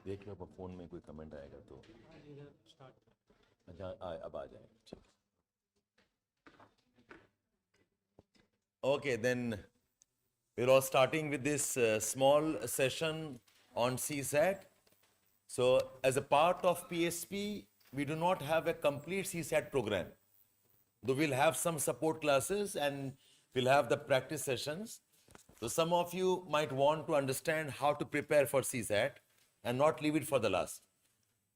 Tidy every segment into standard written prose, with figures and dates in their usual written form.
देख लो फोन में कोई कमेंट आएगा तो अच्छा अब आ जाएगा ठीक okay then we're all starting with this small session on CSAT. So as a part of PSP we do not have a complete CSAT program, though we'll have some support classes and we'll have the practice sessions. So some of you might want to understand how to prepare for CSAT and not leave it for the last.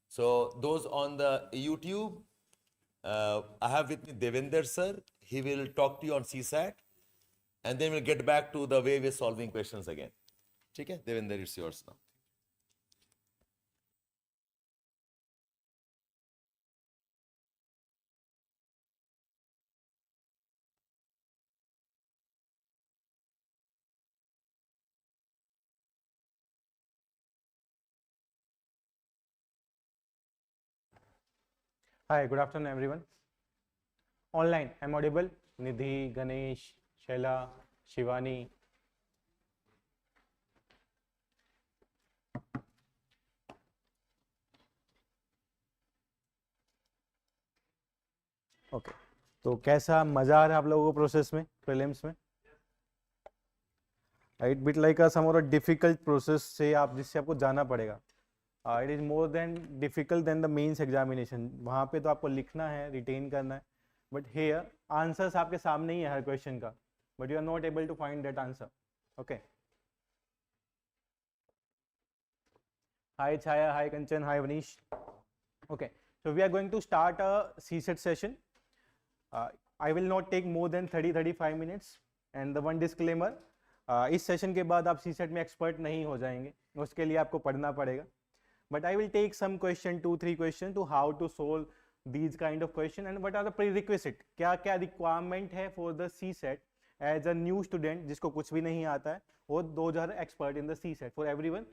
So those on the YouTube, I have with me Devender Sir. He will talk to you on CSAT and then we'll get back to the way we're solving questions again. Okay, Devender, it's yours now. Hi, good afternoon everyone. Online, I'm audible. Nidhi, Ganesh, Shaila, Shivani. Okay तो कैसा मजा आ रहा है आप लोगों को process में, prelims में? इट बिट लाइक अ समोर डिफिकल्ट प्रोसेस से आप जिससे आपको जाना पड़ेगा. It is more than difficult than the mains examination. वहाँ पे तो आपको लिखना है, रिटेन करना है, बट हेयर आंसर्स आपके सामने ही है हर क्वेश्चन का, but you are not able to find that answer. Okay. Hi Chhaya, hi Kanchan, hi Vaneesh. Okay, so we are going to start a CSAT session. I will not take more than 30-35 minutes. And the one disclaimer, इस session के बाद आप CSAT में expert नहीं हो जाएंगे, उसके लिए आपको पढ़ना पड़ेगा. But I will take some question, 2-3 question to how to solve these kind of question and what are the prerequisite. क्या क्या requirement है for the CSAT as a new student जिसको कुछ भी नहीं आता है, और those are expert in the CSAT. For everyone,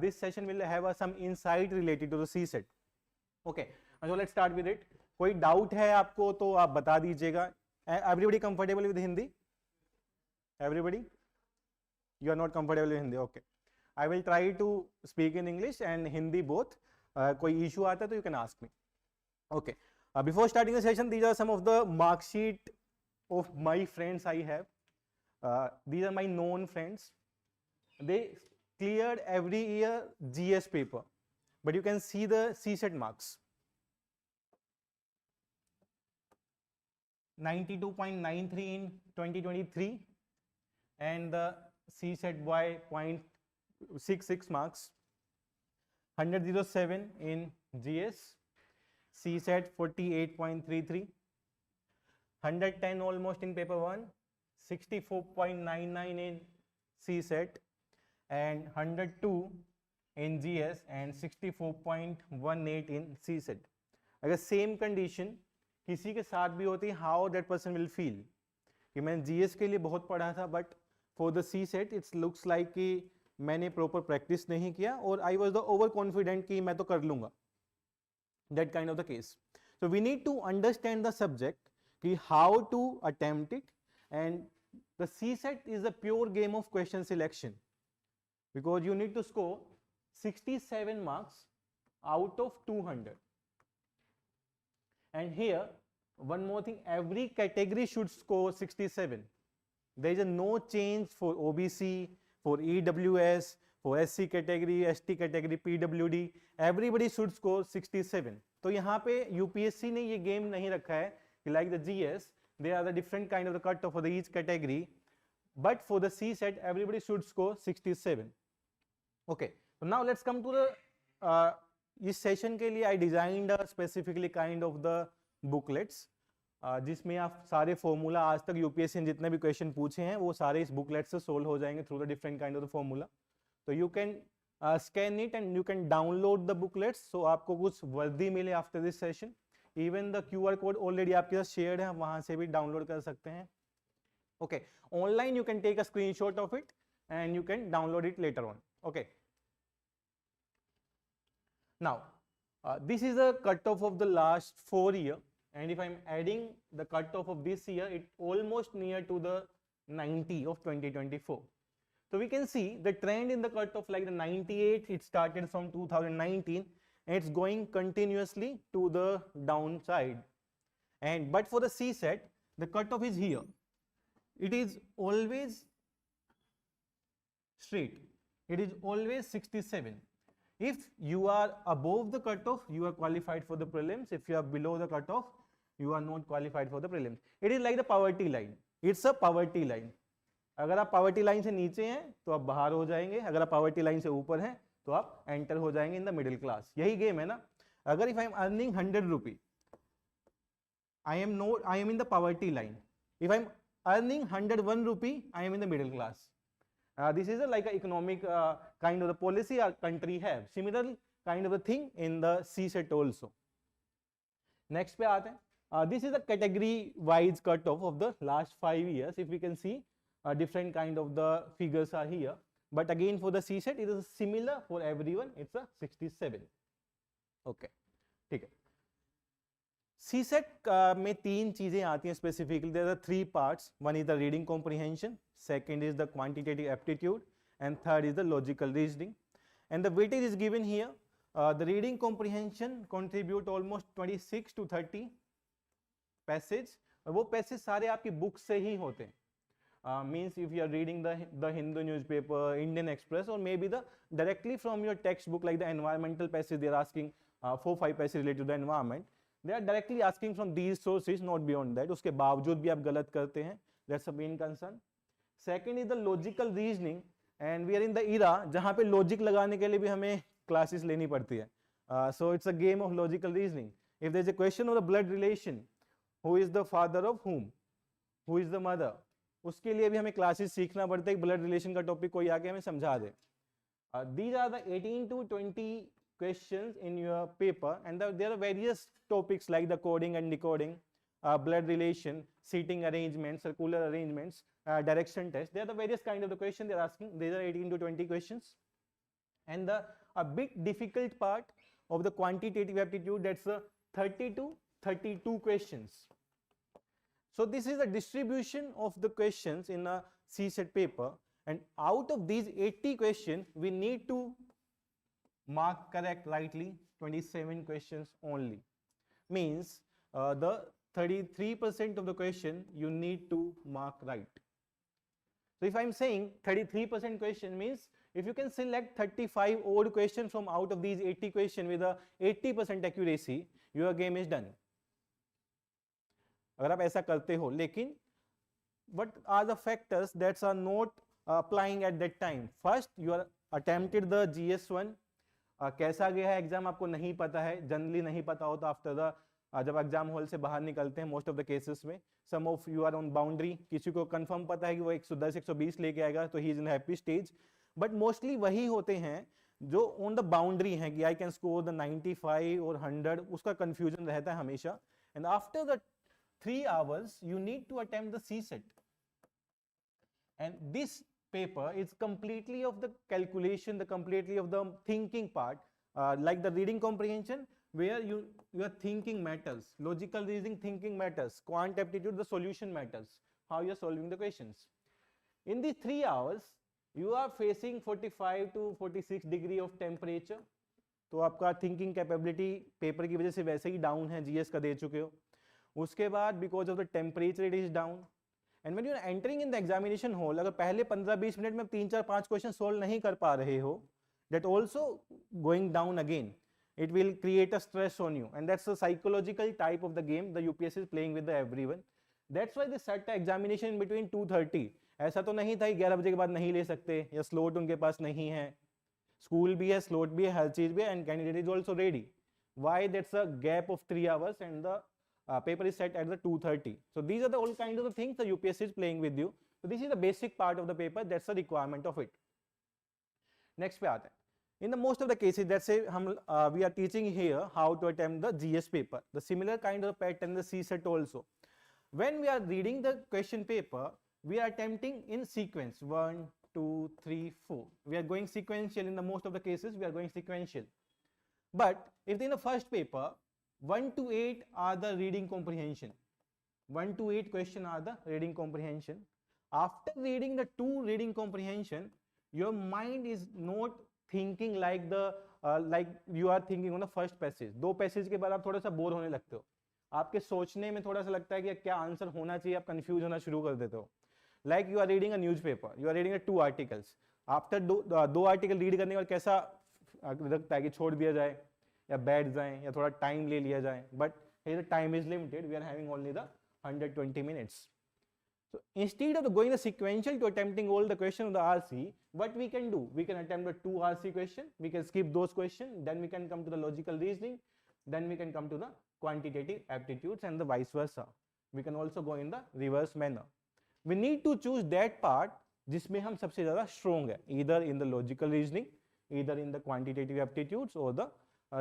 this session will have some insight related to the CSAT. Okay, so let's start with it. कोई डाउट है आपको तो आप बता दीजिएगा. Everybody comfortable with Hindi? Everybody? You are not comfortable with Hindi? Okay, I will try to speak in English and Hindi both. कोई issue आता है तो you can ask me. Okay, before starting the session, these are some of the marksheet of my friends I have. These are my known friends. They cleared every year GS paper, but you can see the CSAT marks. 92.93 in 2023 and the CSAT by 0.66 marks. 107 in GS, CSAT 48.33, 110 almost in paper 1, 64.99 in CSAT and 102 in GS and 64.18 in CSAT. अगर same condition किसी के साथ भी होती, how that person will feel कि मैंने GS के लिए बहुत पढ़ा था but for the CSAT it's looks like कि मैंने प्रॉपर प्रैक्टिस नहीं किया और I was the over confident कि मैं तो कर लूंगा. That kind of the case. So we need to understand the subject कि how to attempt it, and the CSAT is a pure game of question selection, because you need to score 67 marks out of 200. And here one more thing, every category should score 67. There is a no change for OBC, for EWS, for SC category, ST category, PWD. Everybody should score 67. तो यहाँ पे UPSC ने ये game नहीं रखा है कि like the GS there are the different kind of the cut for the each category, but for the CSAT everybody should score 67. Okay, so now let's come to the इस session के लिए I designed specifically kind of the booklets, जिसमें आप सारे formula आज तक UPSC ने जितने भी क्वेश्चन पूछे हैं वो सारे इस बुकलेट से सोल्व हो जाएंगे through the different kind of the formula. तो you can scan it and you can download the booklets, so आपको कुछ वर्दी मिले after this session. Even the QR code already आपके साथ शेयर्ड है, वहां से भी डाउनलोड कर सकते हैं. Okay, online you can take a screenshot of it and you can download it later on. Okay, now this is a cutoff of the last 4 year, and if I'm adding the cutoff of this year, it almost near to the 90 of 2024. So we can see the trend in the cutoff, like the 98, it started from 2019 and it's going continuously to the downside. And but for the CSAT, the cutoff is here. It is always straight. It is always 67. If you are above the cutoff, you are qualified for the prelims. If you are below the cutoff, you are not qualified for the prelims. It is like the poverty line. It's a poverty line. अगर आप poverty line से नीचे हैं तो आप बाहर हो जाएंगे, अगर आप poverty line से ऊपर हैं तो आप enter हो जाएंगे in the middle class. यही गेम है ना. अगर if I am earning 100 rupee, I am in the poverty line. If I am earning 101 rupee, I am in the middle class. This is like an economic kind of the policy our country have. Similar kind of a thing in the CSAT also. Next पे आते हैं. This is a category wise cutoff of the last 5 years. If we can see, different kind of the figures are here. But again for the CSAT, it is similar for everyone. It's a 67. Okay, ठीक है. CSAT में तीन चीजें आती हैं specifically. There are 3 parts. One is the reading comprehension, second is the quantitative aptitude, and third is the logical reasoning. And the weightage is given here. The reading comprehension contribute almost 26 to 30 passage. और वो passage सारे आपकी book से ही होते हैं. Means if you are reading the Hindu newspaper, Indian Express, or maybe the directly from your textbook, like the environmental passage, they are asking 4-5 passages related to the environment. They are directly asking from these sources, not beyond that. उसके बावजूद भी आप गलत करते हैं. That's the main concern. Second is the logical reasoning, and we are in the era जहाँ पे logic लगाने के लिए भी हमें classes लेनी पड़ती है. So it's a game of logical reasoning. If there is a question of the blood relation, who is the father of whom, who is the mother, उसके लिए भी हमें classes सीखना पड़ता है. blood relation का topic कोई आके हमें समझा दे. These are the 18 to 20 questions in your paper, and there are various topics like the coding and decoding, blood relation, seating arrangements, circular arrangements, direction test. There are the various kind of the questions they are asking. These are 18 to 20 questions. And a bit difficult part of the quantitative aptitude, that's 30 to 32 questions. So this is the distribution of the questions in a CSAT paper, and out of these 80 questions, we need to mark correct rightly 27 questions only. Means the 33% of the question you need to mark right. So if I am saying 33% question, means if you can select 35 odd questions from out of these 80 questions with a 80% accuracy, your game is done. अगर आप ऐसा करते हो, लेकिन what are the factors that are not applying at that time? First, you are attempted the GS1. कैसा गया है exam आपको नहीं पता है, जनरली नहीं पता होता आफ्टर द जब एग्जाम हॉल से बाहर निकलते हैं मोस्ट ऑफ द केसेस में. Some of you are on boundary, किसी को कंफर्म पता है कि वो 110 120 लेके आएगा तो he is in happy stage. But mostly वही होते हैं जो ऑन द बाउंड्री हैं कि आई कैन स्कोर द 95 और 100, उसका कंफ्यूजन रहता है हमेशा. And after the 3 hours you need to attempt the CSAT, and this paper is completely of the calculation, the completely of the thinking part, like the reading comprehension, where your thinking matters, logical reasoning thinking matters, quant aptitude the solution matters, how you are solving the questions. In these 3 hours you are facing 45 to 46 degree of temperature. तो आपका thinking capability paper की वजह से वैसे ही down है, GS का दे चुके हो. उसके बाद because of the temperature it is down. And when you are entering in the examination hall, अगर पहले 15-20 मिनट में 3-4-5 क्वेश्चन सोल्व नहीं कर पा रहे हो, that also going down again, it will create a stress on you, and that's a psychological type of the game the UPSC is playing with the everyone. That's why they set the examination in between 2:30. ऐसा तो नहीं था कि 11 बजे के बाद नहीं ले सकते या स्लॉट उनके पास नहीं है. स्कूल भी है, स्लॉट भी है, हर चीज भी है, and candidate is also ready. Why? That's a gap of 3 hours, and the paper is set at the 2:30. So these are the all kinds of the things the UPSC is playing with you. So this is the basic part of the paper. That's the requirement of it. Next पे आते हैं. In the most of the cases, let's say we are teaching here how to attempt the GS paper. The similar kind of pattern the CSAT also. When we are reading the question paper, we are attempting in sequence 1, 2, 3, 4. We are going sequential. In the most of the cases, we are going sequential. But if in the first paper 1 to 8 are the reading comprehension. 1 to 8 question are the reading comprehension. After reading the 2 reading comprehension, your mind is not thinking like the like you are thinking on the first passage. 2 passage के बाद आप थोड़ा सा bore होने लगते हो, आपके सोचने में थोड़ा सा लगता है कि क्या आंसर होना चाहिए, आप कंफ्यूज होना शुरू कर देते हो. Like you are reading a newspaper, you are reading a 2 articles. After 2 article read करने के बाद कैसा लगता है कि छोड़ दिया जाए या बैठ जाए या थोड़ा टाइम ले लिया जाए. But here the time is limited, we are having only the 120 minutes. So instead of going the sequential to attempting all the questions of the RC, what we can do, we can attempt the 2 RC question, we can skip those questions, then we can come to the logical reasoning, then we can come to the quantitative aptitudes and the vice versa. We can also go in the reverse manner. We need to choose that part जिसमें हम सबसे ज़्यादा strong है, either in the logical reasoning, either in the quantitative aptitudes or the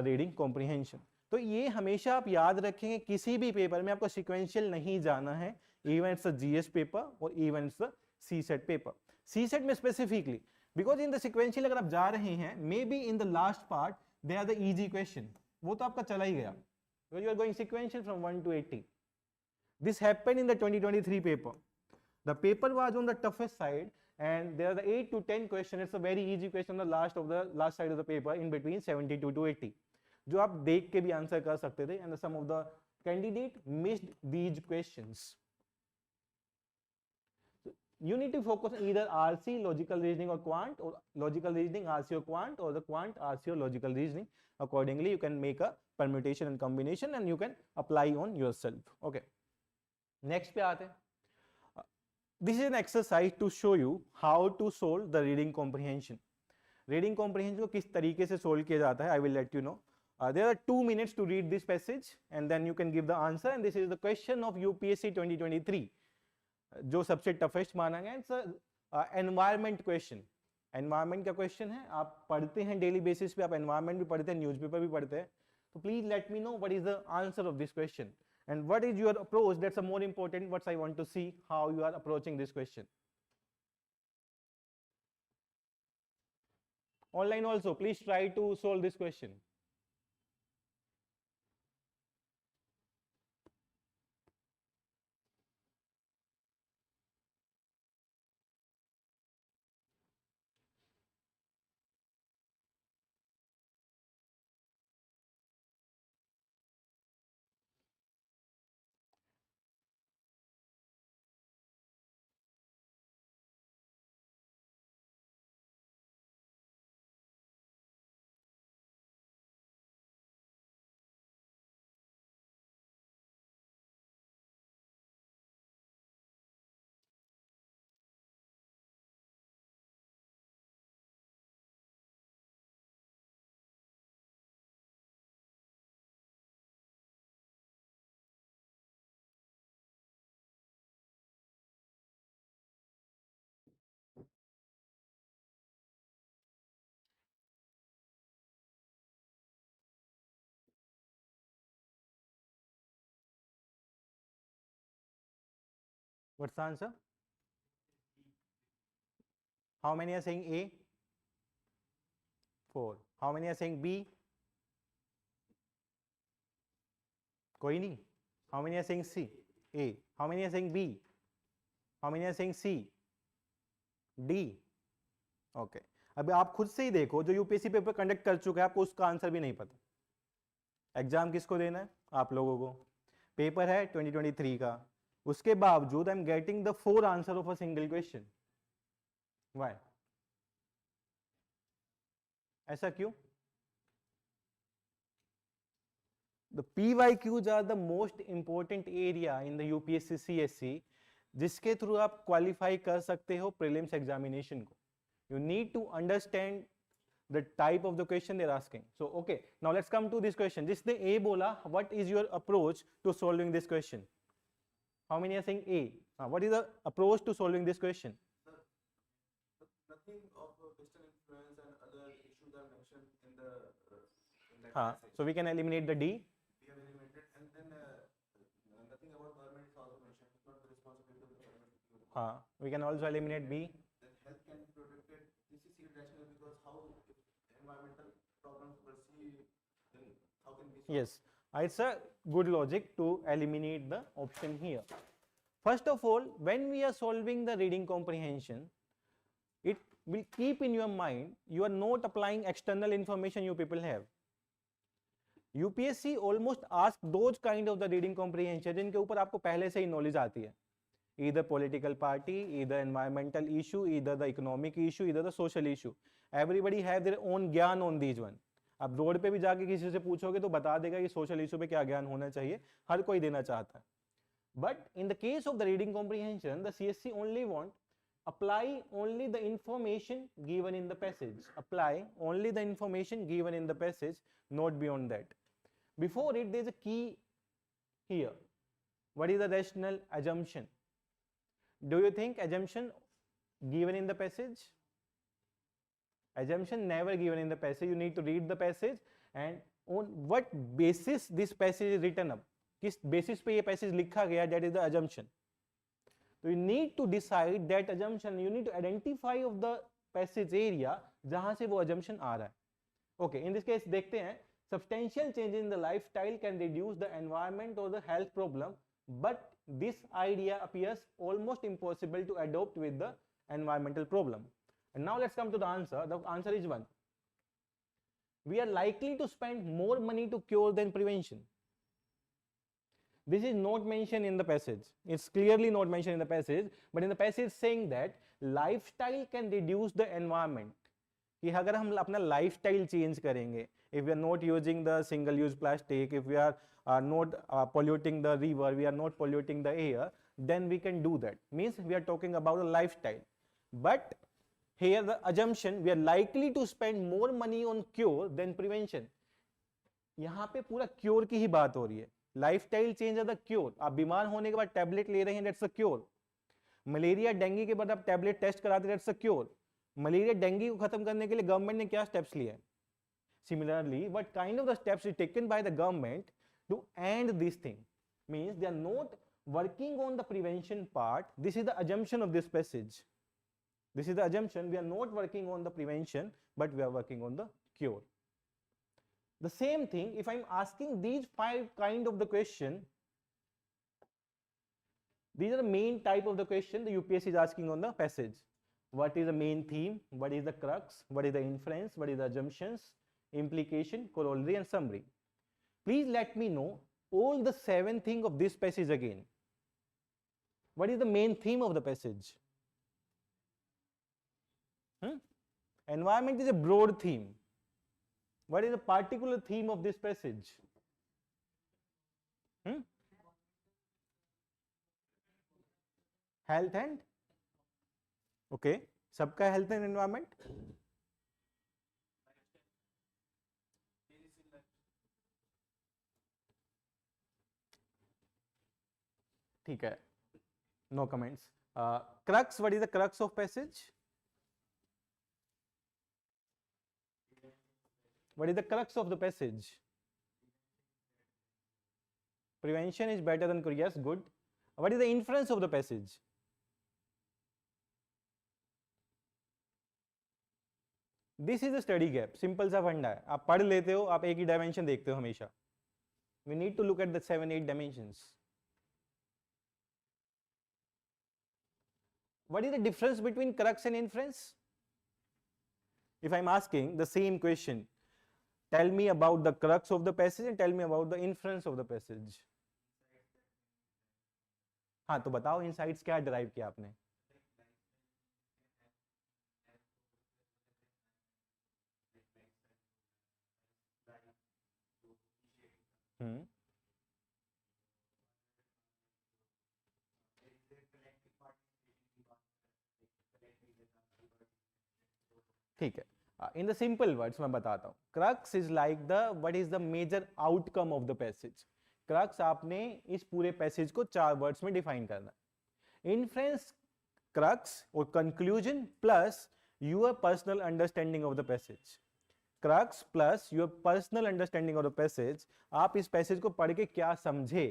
reading comprehension. तो ये हमेशा आप याद रखेंगे, किसी भी पेपर में आपको sequential नहीं जाना है, even it's a GS paper or even it's the CSAT paper. CSAT में specifically, because in the sequential अगर आप जा रहे हैं, maybe in the last part they are the easy question, वो तो आपका चला ही गया, because you are going sequential from 1 to 80. This happened in the 2023 paper. The paper was on the toughest side, and there are the 8 to 10 questions. It's a very easy question on the last side of the paper, in between 72 to 80, जो आप देख के भी answer कर सकते थे, and some of the candidate missed these questions. So you need to focus on either RC, logical reasoning, or quant, or logical reasoning, RC or quant, or the quant, RC or logical reasoning. Accordingly, you can make a permutation and combination, and you can apply on yourself. Okay. Next पे आते हैं. This is an exercise to show you how to solve the reading comprehension. Reading comprehension को किस तरीके से solve किया जाता है, I will let you know. There are 2 minutes to read this passage, and then you can give the answer. And this is the question of UPSC 2023, जो सबसे toughest माना गया. It's a environment question. Environment का question है, आप पढ़ते हैं daily basis पे, आप environment भी पढ़ते हैं, newspaper भी पढ़ते हैं. So please let me know what is the answer of this question. And what is your approach? That's a more important. What I want to see how you are approaching this question. Online also, please try to solve this question. What's the answer? How many are saying A? 4. How many are saying B? कोई नहीं. How many are saying C? A. How many are saying B? How many are saying C? D. Okay. अभी आप खुद से ही देखो, जो UPSC paper conduct कर चुका है, आपको उसका आंसर भी नहीं पता. एग्जाम किसको देना है? आप लोगों को. पेपर है 2023 का, उसके बावजूद I am getting the 4 answer of a single question. Why? ऐसा क्यों? The PYQs are the most important area in the UPSC CSC, जिसके थ्रू आप क्वालिफाई कर सकते हो प्रीलिम्स एग्जामिनेशन को. You need to understand the type of the question they're asking. So okay, now let's come to this question. जिसने A बोला, what is your approach to solving this question? How many are saying A? What is the approach to solving this question? Sir, nothing of Western influence and other issues are mentioned in that passage. So we can eliminate the D. We have eliminated, and then nothing about government is also mentioned. It's not the responsibility of the government. We can also eliminate B. Then health can be protected. This is irrational, because how if environmental problems perceive, then how can we solve? Yes, it's a good logic to eliminate the option here. First of all, when we are solving the reading comprehension, it will keep in your mind you are not applying external information you people have. UPSC almost ask those kind of the reading comprehension जिनके ऊपर आपको पहले से ही knowledge आती है. Either political party, either environmental issue, either the economic issue, either the social issue. Everybody have their own ज्ञान on these one. अब road पे भी जाके किसी से पूछोगे तो बता देगा कि सोशल इशू पे क्या ज्ञान होना चाहिए, हर कोई देना चाहता है. But in the case of the reading comprehension, the CSC only want apply only the information given in the passage. Apply only the information given in the passage, not beyond that. Before it, there is a key here. What is the rational assumption? Do you think assumption given in the passage? Assumption never given in the passage. You need to read the passage and on what basis this passage is written up. किस basis पे ये passage लिखा गया, that is the assumption. So you need to decide that assumption. You need to identify of the passage area जहाँ से वो assumption आ रहा है. Okay, in this case देखते हैं, substantial change in the lifestyle can reduce the environment or the health problem, but this idea appears almost impossible to adopt with the environmental problem. And now let's come to the answer. The answer is 1. We are likely to spend more money to cure than prevention. This is not mentioned in the passage. It's clearly not mentioned in the passage, but in the passage saying that lifestyle can reduce the environment. कि अगर हम अपना lifestyle change करेंगे, if we are not using the single-use plastic, if we are not polluting the river, we are not polluting the air, then we can do that. Means we are talking about a lifestyle. But here the assumption, we are likely to spend more money on cure than prevention. यहाँ पे पूरा cure की ही बात हो रही है. Lifestyle change है the cure. आप बीमार होने के बाद टैबलेट ले रहे हैं, that's a cure. Malaria dengue के बाद आप टैबलेट टेस्ट कराते, that's a cure. Malaria dengue को खत्म करने के लिए गवर्नमेंट ने क्या स्टेप्स लिए? Similarly what kind of the steps is taken by the government to end this thing? Means they are not working on the prevention part. This is the assumption of this passage. This is the assumption. We are not working on the prevention, but we are working on the cure. The same thing, if I'm asking these 5 kind of the question, these are the main type of the question the UPSC is asking on the passage. What is the main theme? What is the crux? What is the inference? What is the assumptions? Implication, corollary and summary. Please let me know all the 7 things of this passage again. What is the main theme of the passage? Environment is a broad theme. What is the particular theme of this passage? Health and? Okay. सबका health and environment? ठीक है. No comments. Crux, what is the crux of passage? What is the crux of the passage? Prevention is better than cure. Yes, good. What is the inference of the passage? This is a study gap. Simple सा फंडा है. आप पढ़ लेते हो, आप एक ही dimension देखते हो हमेशा. We need to look at the 7-8 dimensions. What is the difference between crux and inference? If I'm asking the same question, tell me about the crux of the passage and tell me about the inference of the passage. हाँ, तो बताओ insights क्या derive किया आपने? ठीक है. In the simple words मैं बताता हूँ. Crux is like the what is the major outcome of the passage. Crux आपने इस पूरे passage को 4 words में define करना. Inference, crux or conclusion plus your personal understanding of the passage. Crux plus your personal understanding of the passage. आप इस passage को पढ़ के क्या समझे?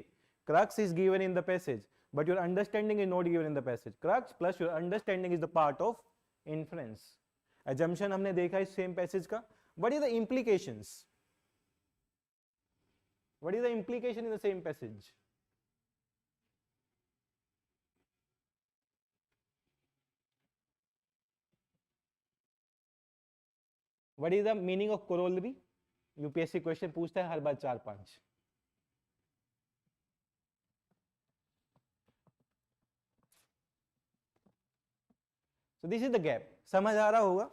Crux is given in the passage, but your understanding is not given in the passage. Crux plus your understanding is the part of inference. Assumption हमने देखा इस same passage का. What is the implications? What is the implication in the same passage? What is the meaning of corollary? UPSC question पूछता है हर बार 4-5। So this is the gap. समझ आ रहा होगा?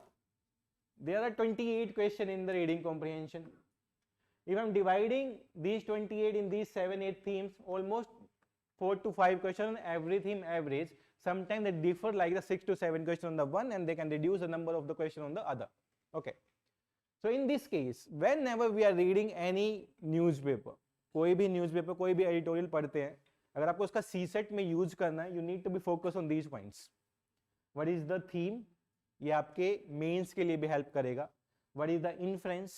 There are 28 questions in the reading comprehension. If I'm dividing these 28 in these 7-8 themes, almost 4 to 5 questions on every theme average. Sometimes they differ like the 6 to 7 questions on the one, and they can reduce the number of the question on the other. Okay. So in this case, whenever we are reading any newspaper, कोई भी newspaper, कोई भी editorial पढ़ते हैं, अगर आपको उसका CSAT में use करना है, you need to be focused on these points. What is the theme? ये आपके मेंस के लिए भी हेल्प करेगा. What is the inference?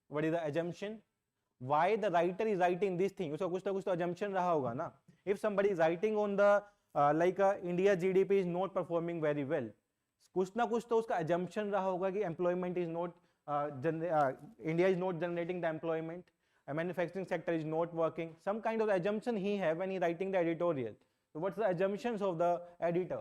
What is the assumption? Why the writer is writing this thing? उसका कुछ ना कुछ तो assumption रहा होगा ना. If somebody is writing on the India GDP is not performing very well, कुछ ना कुछ तो उसका assumption रहा होगा कि employment is not India is not generating the employment, manufacturing sector is not working. Some kind of assumption he have when he writing the editorial. So what's the assumptions of the editor?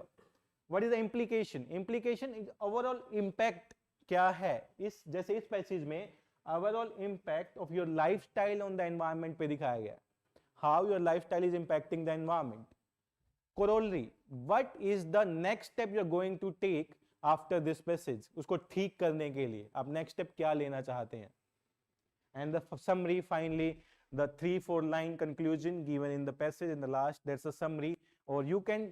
What is the implication? Implication is overall impact क्या है? इस जैसे इस passage में overall impact of your lifestyle on the environment पे दिखाया गया. How your lifestyle is impacting the environment. Corollary. What is the next step you are going to take after this passage? उसको ठीक करने के लिए आप next step क्या लेना चाहते हैं? And the summary, finally, the 3-4 line conclusion given in the passage in the last, that's a summary, or you can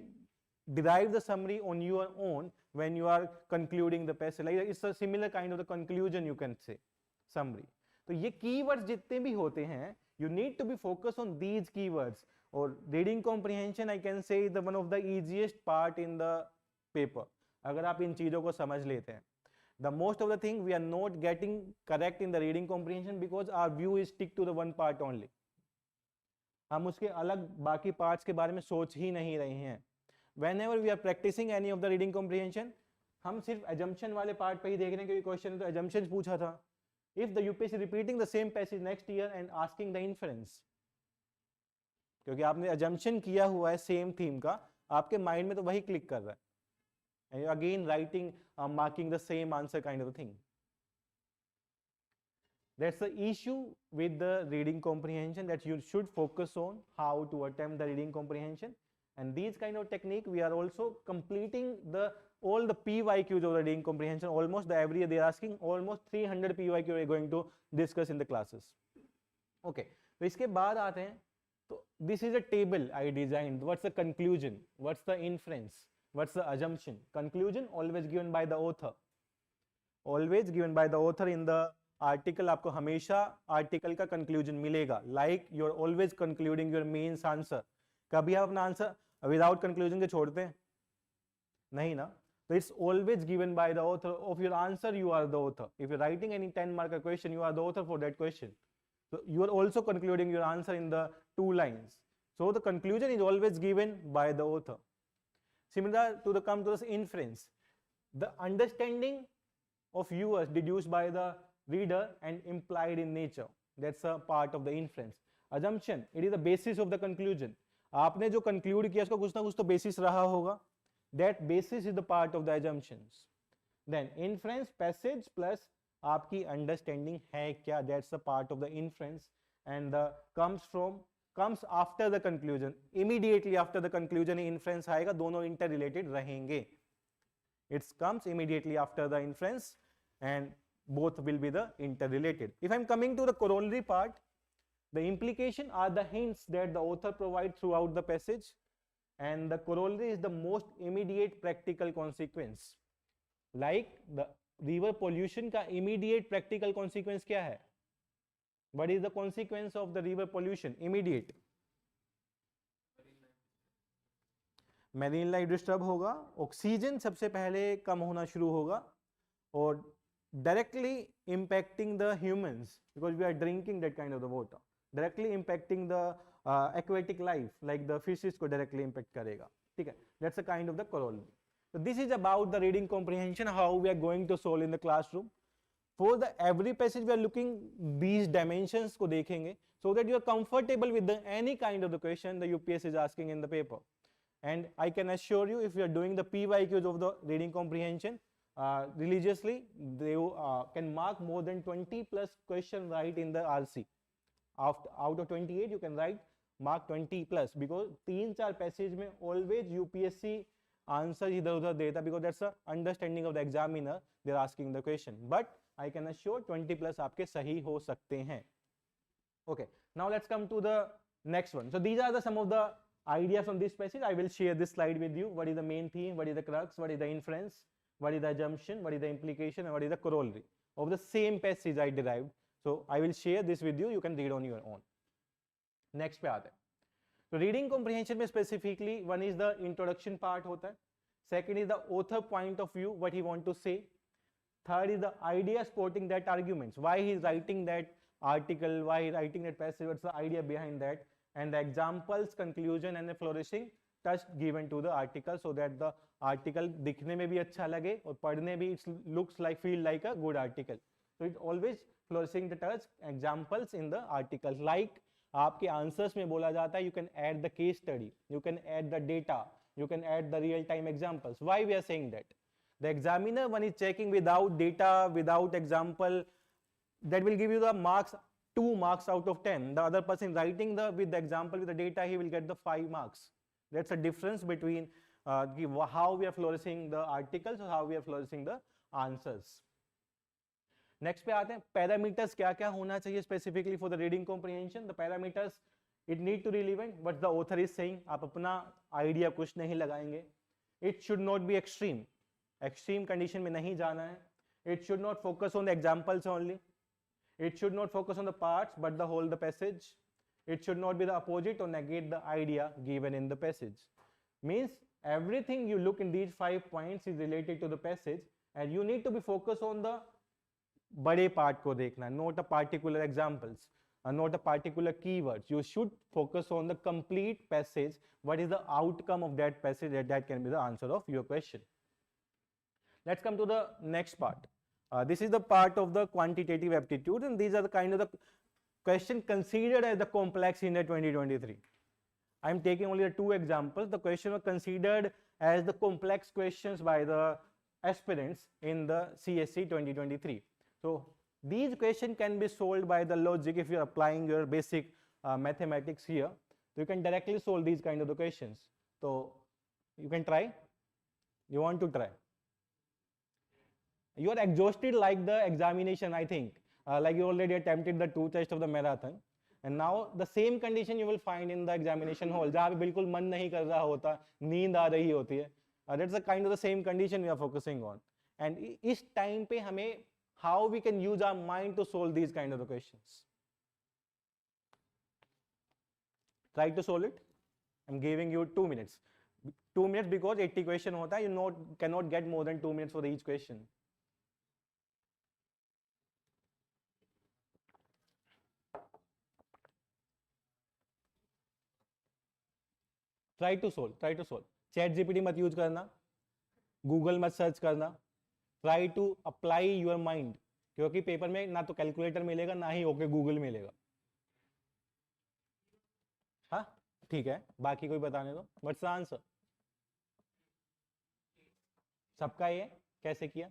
derive the summary on your own when you are concluding the passage. Like it's a similar kind of the conclusion, you can say, summary. तो ये keywords जितने भी होते हैं, you need to be focused on these keywords. और reading comprehension, I can say, is the one of the easiest part in the paper. अगर आप इन चीजों को समझ लेते हैं. The most of the thing we are not getting correct in the reading comprehension because our view is stick to the one part only. हम उसके अलग बाकी parts के बारे में सोच ही नहीं रहे हैं. Whenever we are practicing any of the reading comprehension, हम सिर्फ assumption वाले part पे ही देख रहे हैं क्योंकि question तो assumptions पूछा था. If the UPSC repeating the same passage next year and asking the inference, क्योंकि आपने assumption किया हुआ है same theme का, आपके mind में तो वही click कर रहा है. And you're again writing, marking the same answer kind of a thing. That's the issue with the reading comprehension, that you should focus on how to attempt the reading comprehension. And these kind of technique, we are also completing all the PYQs of the reading comprehension. Almost every year they are asking almost 300 PYQ we are going to discuss in the classes. Okay. तो इसके बाद आते हैं. तो this is a table I designed. What's the conclusion? What's the inference? What's the assumption? Conclusion always given by the author. Always given by the author in the article. आपको हमेशा article का conclusion मिलेगा. Like you're always concluding your mains answer. कभी आप अपना answer without conclusion के छोड़ते हैं? नहीं ना. So it's always given by the author of your answer. You are the author. If you're writing any 10-marker question, you are the author for that question. So you are also concluding your answer in the 2 lines. So the conclusion is always given by the author. Similar to the come to the inference, the understanding of viewers deduced by the reader and implied in nature. That's a part of the inference. Assumption, it is the basis of the conclusion. आपने जो conclude किया उसका कुछ ना कुछ तो basis रहा होगा. That basis is the part of the assumptions. Then inference, passage plus आपकी understanding है क्या? That's the part of the inference, and the comes after the conclusion. Immediately after the conclusion inference आएगा, दोनों interrelated रहेंगे. It comes immediately after the inference and both will be the interrelated. If I'm coming to the corollary part, the implication are the hints that the author provides throughout the passage, and the corollary is the most immediate practical consequence. Like the river pollution का immediate practical consequence क्या है? What is the consequence of the river pollution? Immediate. Marine life disturb होगा, oxygen सबसे पहले कम होना शुरू होगा, और directly impacting the humans because we are drinking that kind of the water. Directly impacting the aquatic life, like the fishes को directly impact करेगा. ठीक है? That's a kind of the corollary. So this is about the reading comprehension, how we are going to solve in the classroom. For the every passage we are looking these dimensions को देखेंगे, so that you are comfortable with any kind of the question the UPSC is asking in the paper. And I can assure you, if you are doing the PYQs of the reading comprehension, religiously, they can mark more than 20 plus question right in the RC. Out of 28 you can write mark 20 plus, because 3-4 passage में always UPSC answer इधर उधर देता, because that's the understanding of the examiner, they're asking the question. But I can assure 20 plus आपके सही हो सकते हैं. Okay, now let's come to the next one. So these are some of the ideas from this passage. I will share this slide with you. What is the main theme, what is the crux, what is the inference, what is the assumption, what is the implication, and what is the corollary of the same passage I derived. So I will share this with you, you can read on your own. Next पे आते हैं. So reading comprehension में specifically, one is the introduction part होता है, second is the author point of view, what he want to say, third is the idea supporting that arguments, why he is writing that article, why he is writing that passage, what's the idea behind that, and the examples, conclusion and the flourishing touch given to the article, so that the article दिखने में भी अच्छा लगे और पढ़ने भी it looks like, feel like a good article. So it always flourishing the touch, examples in the article. Like आपके answers में बोला जाता है, you can add the case study, you can add the data, you can add the real time examples. Why we are saying that? The examiner, when is checking without data, without example, that will give you the marks, 2 marks out of 10. The other person writing with the example, with the data, he will get the 5 marks. That's a difference between how we are flourishing the articles or how we are flourishing the answers. Next पे आते हैं, parameters क्या क्या होना चाहिए specifically for the reading comprehension. The parameters, it need to relevant what the author is saying. आप अपना idea कुछ नहीं लगाएंगे. It should not be extreme. Extreme condition में नहीं जाना है. It should not focus on the examples only. It should not focus on the parts but the whole the passage. It should not be the opposite or negate the idea given in the passage. Means everything you look in these 5 points is related to the passage, and you need to be focused on the बड़े part को देखना, not a particular examples, not a particular keywords. You should focus on the complete passage. What is the outcome of that passage? That can be the answer of your question. Let's come to the next part. This is the part of the quantitative aptitude, and these are the kind of the question considered as the complex in the 2023. I am taking only the 2 examples. The question was considered as the complex questions by the aspirants in the CSC 2023. So these questions can be solved by the logic if you are applying your basic mathematics here. So you can directly solve these kind of the questions. So you can try. You want to try. You are exhausted like the examination, I think. Like you already attempted the 2 tests of the marathon. And now the same condition you will find in the examination hall. जहाँ पे बिल्कुल मन नहीं कर रहा होता, नींद आ रही होती है. That's the kind of the same condition we are focusing on. And इस time पे हमें how we can use our mind to solve these kind of the questions. Try to solve it. I'm giving you 2 minutes. 2 minutes because 80 question होता है. You cannot get more than 2 minutes for each question. Try to solve. Try to solve. Chat GPT मत use करना. Google मत search करना. Try to apply your mind. क्योंकि paper में ना तो कैलकुलेटर मिलेगा ना ही ओके गूगल मिलेगा. हाँ ठीक है, बाकी कोई बताने दो. What's the answer? सबका ये कैसे किया?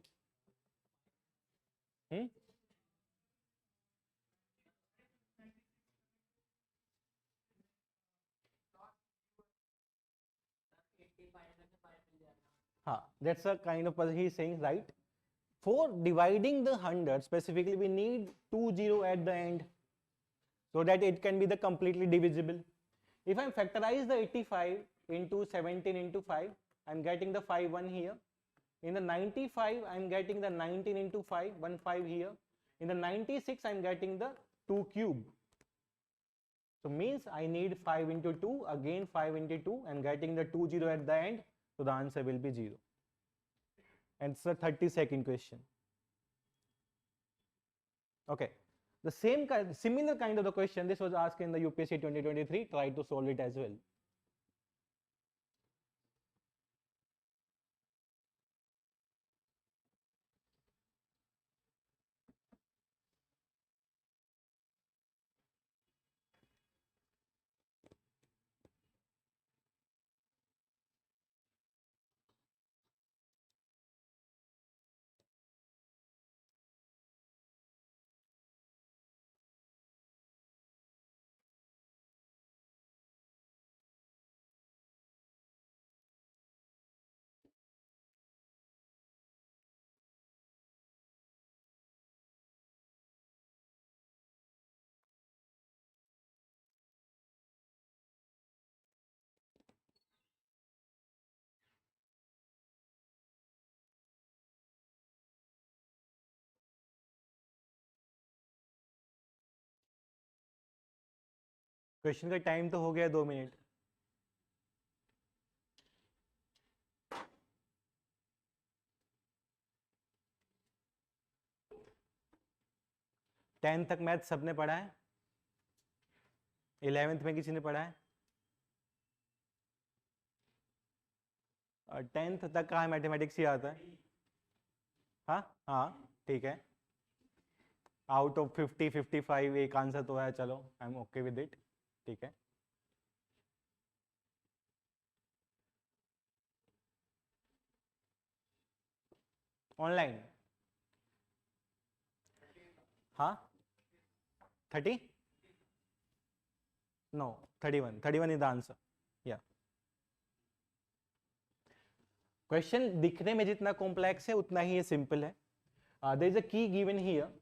That's a kind of he is saying, right? For dividing the 100 specifically, we need 2 0 at the end so that it can be the completely divisible. If I factorize the 85 into 17 into 5, I'm getting the 5 1 here. In the 95, I'm getting the 19 into 5 1 5 here. In the 96, I'm getting the 2 cube. So means I need 5 into 2, again 5 into 2, and getting the 2 0 at the end. So the answer will be 0. And it's a 30-second question. Okay. The similar kind of the question, this was asked in the UPSC 2023. Try to solve it as well. Question का time तो हो गया 2 minute. Tenth तक math सबने पढ़ा है? 11th में किसी ने पढ़ा है? और 10th तक कहाँ मैथमेटिक्स ही आता है? हाँ हाँ ठीक है, आउट ऑफ 50 55 एक आंसर तो है, चलो I am okay with it, ठीक है। ऑनलाइन हाँ 30 नो 31 इज द आंसर। या क्वेश्चन दिखने में जितना कॉम्प्लेक्स है उतना ही ये सिंपल है। देयर इज अ की given here,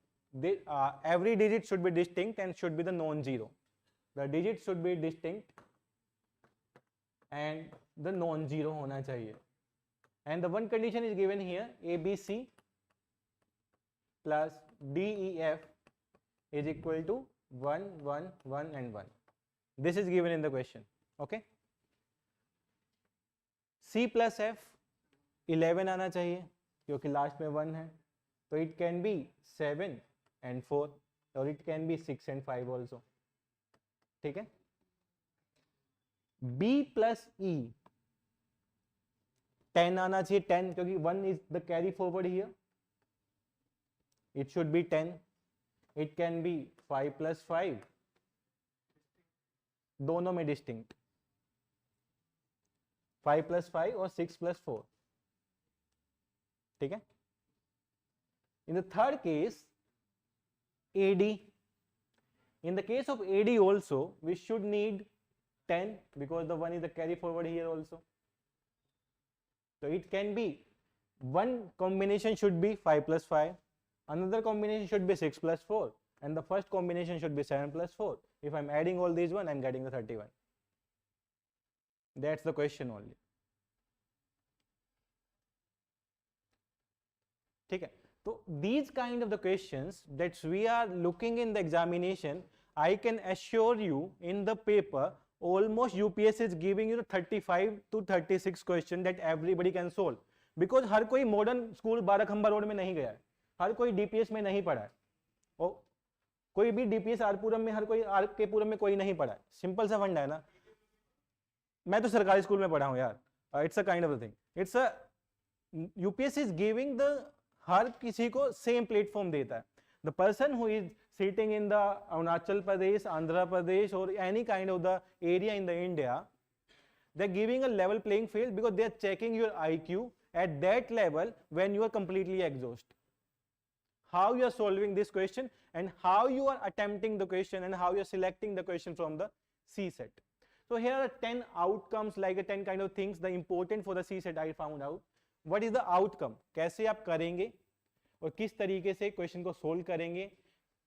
every digit should be distinct and should be the non-zero. The digit should be distinct and the non-zero होना चाहिए। And the one condition is given here, ABC plus DEF is equal to 1 1 1 and 1. This is given in the question. Okay. C plus F 11 आना चाहिए क्योंकि last में 1 है, तो it can be 7 and 4 or it can be 6 and 5 also, ठीक है। B plus E 10 आना चाहिए, 10 क्योंकि 1 is the carry forward here, it should be 10, it can be 5 plus 5, दोनों में डिस्टिंक्ट, 5 plus 5 और 6 plus 4, ठीक है। In the third case, AD. In the case of AD also, we should need 10 because the 1 is the carry forward here also. So it can be, one combination should be 5 plus 5, another combination should be 6 plus 4, and the first combination should be 7 plus 4. If I'm adding all these one, I'm getting the 31. That's the question only. ठीक है। So these kind of the questions that we are looking in the examination, I can assure you in the paper almost UPSC is giving you the 35 to 36 question that everybody can solve, because हर कोई modern school Barakhamba road में नहीं गया है, हर कोई DPS में नहीं पढ़ा है, और कोई भी डीपीएस आरपुरम में, हर कोई आर के पुरम में कोई नहीं पढ़ा है। सिंपल सा फंडा है ना। मैं तो सरकारी स्कूल में पढ़ा हूँ यार। It's a kind of thing, it's a UPSC is giving the, हर किसी को सेम प्लेटफॉर्म देता है। The person who is sitting in the Arunachal Pradesh, Andhra Pradesh और any kind of the area in the India, they are giving a level playing field because they are checking your IQ at that level when you are completely exhausted. How you are solving this question and how you are attempting the question and how you are selecting the question from the CSAT. So here are 10 outcomes, like a 10 kind of things, the important for the CSAT I found out. What is the outcome? कैसे आप करेंगे और किस तरीके से question को solve करेंगे,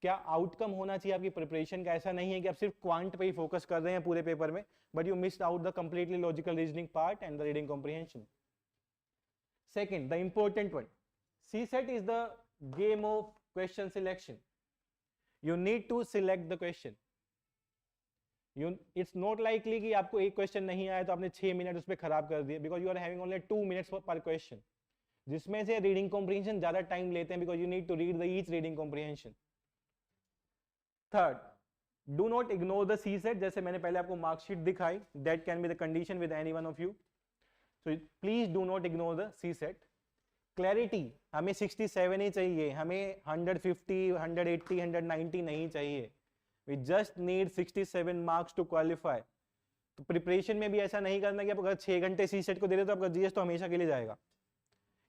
क्या आउटकम होना चाहिए आपकी प्रिपरेशन का। ऐसा नहीं है कि आप सिर्फ क्वांट पे ही फोकस कर रहे हैं पूरे पेपर में, but you missed out the completely logical reasoning part and the reading comprehension. Second, the important one, CSAT is the game of question selection. You need to select the question. It's not likely कि आपको एक question नहीं आया तो आपने 6 minute उस पर खराब कर दिए, because you are having only 2 minutes per question, जिसमें से रीडिंग कॉम्प्रिहेंशन ज्यादा टाइम लेते हैं, because you need to read the each reading comprehension. Third, do not ignore the CSAT. जैसे मैंने पहले आपको मार्कशीट दिखाई, that can be the condition with any one of you. So please do not ignore the CSAT. Clarity, हमें 67 ही चाहिए, हमें 150, 180, 190 नहीं चाहिए. We just need 67 marks to qualify. तो प्रिपरेशन में भी ऐसा नहीं करना कि आप अगर 6 घंटे CSAT को दे रहे हो तो आपका GS तो हमेशा के लिए जाएगा.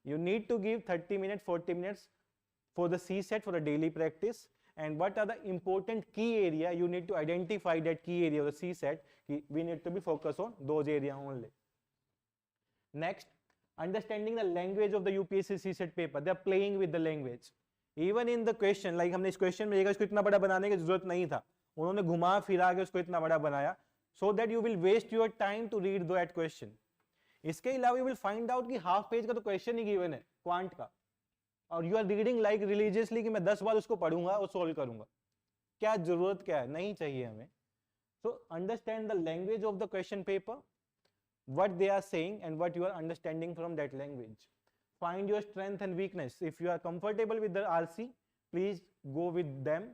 You need to give 30 minutes, 40 minutes for the CSAT for a daily practice. And what are the important key area? You need to identify that key area of the CSAT. We need to be focused on those area only. Next, understanding the language of the UPSC CSAT paper. They are playing with the language. Even in the question, like हमने इस question में देखा, इसको इतना बड़ा बनाने की जरूरत नहीं था, उन्होंने घुमा फिरा के उसको इतना बड़ा बनाया, so that you will waste your time to read that question. इसके अलावा you will find out कि हाफ पेज का तो क्वेश्चन ही गिवन है क्वांट का, और you are reading like religiously कि मैं 10 बार उसको पढ़ूंगा और सोल्व करूंगा. क्या जरूरत क्या है, नहीं चाहिए हमें. So understand the language of the question paper, what they are saying and what you are understanding from that language. Find your strength and weakness. If you are comfortable with the RC, please go with them.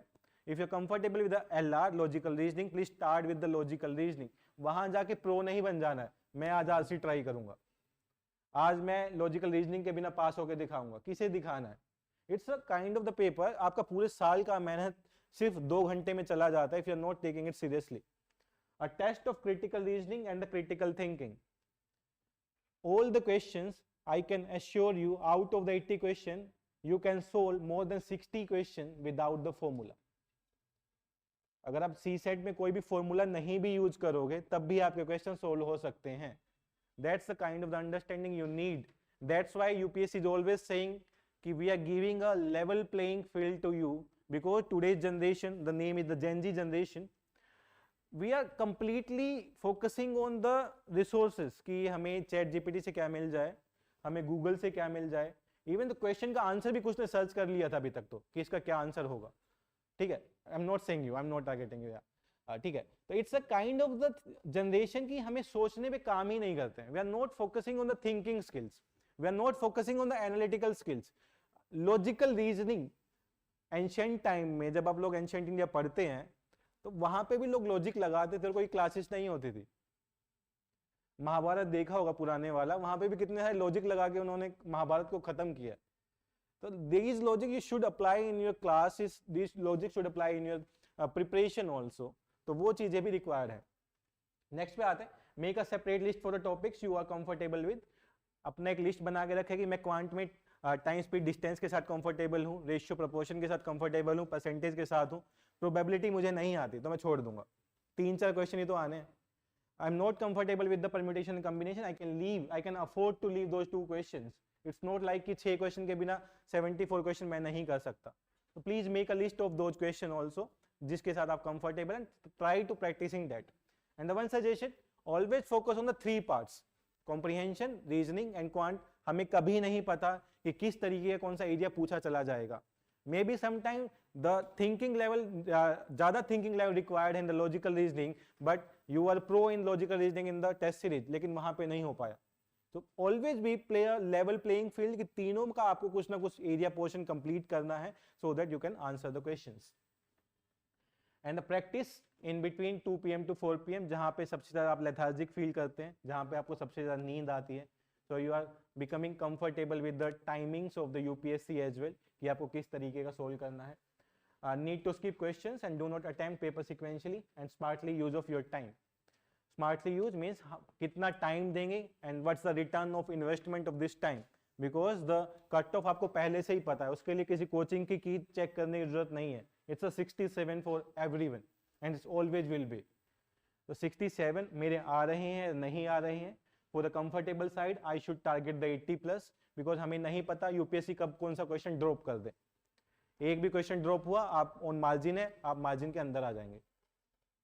If you're comfortable with the LR, logical reasoning, please start with the logical reasoning. वहां जाके pro नहीं बन जाना है, मैं आज RC try करूंगा, आज मैं लॉजिकल रीजनिंग के बिना पास होकर दिखाऊंगा, किसे दिखाना है? It's a kind of the paper, आपका पूरे साल का मेहनत सिर्फ 2 घंटे में चला जाता है if you are not taking it seriously. A test of critical reasoning and the critical thinking. All the questions, I can assure you, out of the 80 question, you can solve more than 60 question without the formula. अगर आप CSAT में कोई भी formula नहीं भी use करोगे तब भी आपके क्वेश्चन सोल्व हो सकते हैं. That's the kind of the understanding you need. That's why UPSC is always saying कि we are giving a level playing field to you, because today's generation, the name is the Gen Z generation, we are completely focusing on the resources कि हमें chat GPT से क्या मिल जाए, हमें Google से क्या मिल जाए. इवन द क्वेश्चन का आंसर भी कुछ ने सर्च कर लिया था अभी तक तो कि इसका क्या आंसर होगा. ठीक है, I am not saying you, I am not targeting you. ठीक है, तो it's a kind of the generation की हमें सोचने पे काम ही नहीं करते हैं. We are not focusing on the thinking skills, we are not focusing on the analytical skills. Logical reasoning ancient time में जब आप लोग एंशिएंट इंडिया पढ़ते हैं तो वहां पे भी लोग लॉजिक लगाते थे और कोई क्लासेस नहीं होती थी. महाभारत देखा होगा पुराने वाला, वहां पे भी कितने सारे लॉजिक लगा के उन्होंने महाभारत को खत्म किया. तो this logic you should apply in your classes, this logic should apply in your preparation also. तो वो चीजें भी रिक्वायर्ड है. नेक्स्ट पे आते हैं, make a separate list for the topics you are comfortable with. अपना एक लिस्ट बना के रखे कि मैं क्वांट में टाइम स्पीड डिस्टेंस के साथ कंफर्टेबल हूँ, रेशियो प्रोपोर्शन के साथ कंफर्टेबल हूँ, परसेंटेज के साथ हूँ, प्रोबेबिलिटी मुझे नहीं आती तो मैं छोड़ दूंगा. 3-4 क्वेश्चन ही तो आने हैं. I am not comfortable with the permutation and combination, I can leave, I can afford to leave those 2 questions. It's not like कि 6 क्वेश्चन के बिना 74 क्वेश्चन मैं नहीं कर सकता. तो please make a list of those question also जिसके साथ आप comfortable and try to practicing that. And the one suggestion, always focus on the 3 parts, comprehension, reasoning and quant. हमें कभी नहीं पता कि किस तरीके का कौन सा एरिया पूछा चला जाएगा. Maybe sometime the thinking level, ज्यादा थिंकिंग लेवल रिक्वायर्ड है in the logical reasoning, but you are pro in logical reasoning in the test series, लेकिन वहां पे नहीं हो पाया. तो always be play a level playing field कि तीनों का आपको कुछ ना कुछ एरिया पोर्शन कंप्लीट करना है so that you can answer the questions. And the practice in between 2 PM to 4 PM, जहां पे सबसे ज्यादा आप लेथार्जिक फील करते हैं, जहां पे आपको सबसे ज्यादा नींद आती है. So you are becoming comfortable with the timings of the UPSC as well, कि आपको किस तरीके का सोल्व करना है. Need to skip questions and do not attempt paper sequentially and smartly use of your time. Smartly use means कितना time देंगे and what's the return of investment of this time, because the cut off आपको पहले से ही पता है, उसके लिए किसी कोचिंग की चेक करने की जरूरत नहीं है. It's a 67 for everyone and it's always will be. तो 67 मेरे आ रहे हैं नहीं आ रहे हैं. For the comfortable side, I should target the 80+, because हमें नहीं पता यूपीएससी कब कौन सा क्वेश्चन ड्रॉप कर दे. एक भी क्वेश्चन ड्रॉप हुआ, आप ऑन मार्जिन है, आप मार्जिन के अंदर आ जाएंगे.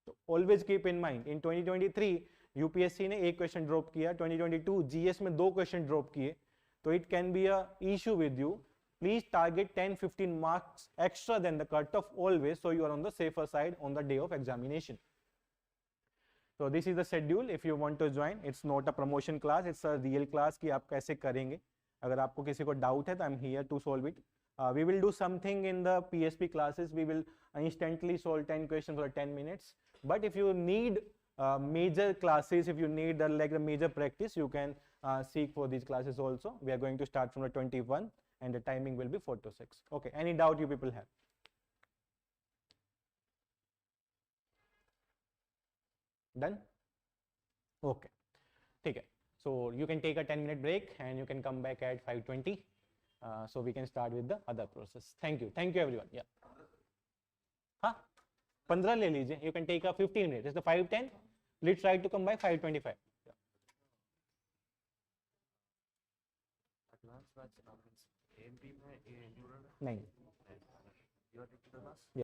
तो always keep in mind, in 2023 UPSC ने एक क्वेश्चन ड्रॉप किया, 2022 जीएस में 2 क्वेश्चन ड्रॉप किए, तो it can be a issue with you. Please target 10-15 marks extra than the cut off always, so you are on the safer side on the day of examination. So this is the schedule. If you want to join, it's not a promotion class, it's a real class कि आप कैसे करेंगे. अगर आपको किसी को doubt है तो I'm here to solve it. We will do something in the PSP classes. We will instantly solve 10 questions for 10 minutes. But if you need major classes, if you need like the major practice, you can seek for these classes also. We are going to start from the 21 and the timing will be 4 to 6. Okay, any doubt you people have? Done? Okay, ठीक है. So you can take a 10-minute break and you can come back at 5:20. So we can start with the other process. Thank you everyone. Yeah. हाँ, 15 ले लीजिए. You can take a 15 minutes. It's the 5:10. Let's try to come by 5:25. नहीं. You are taking the class? Yeah.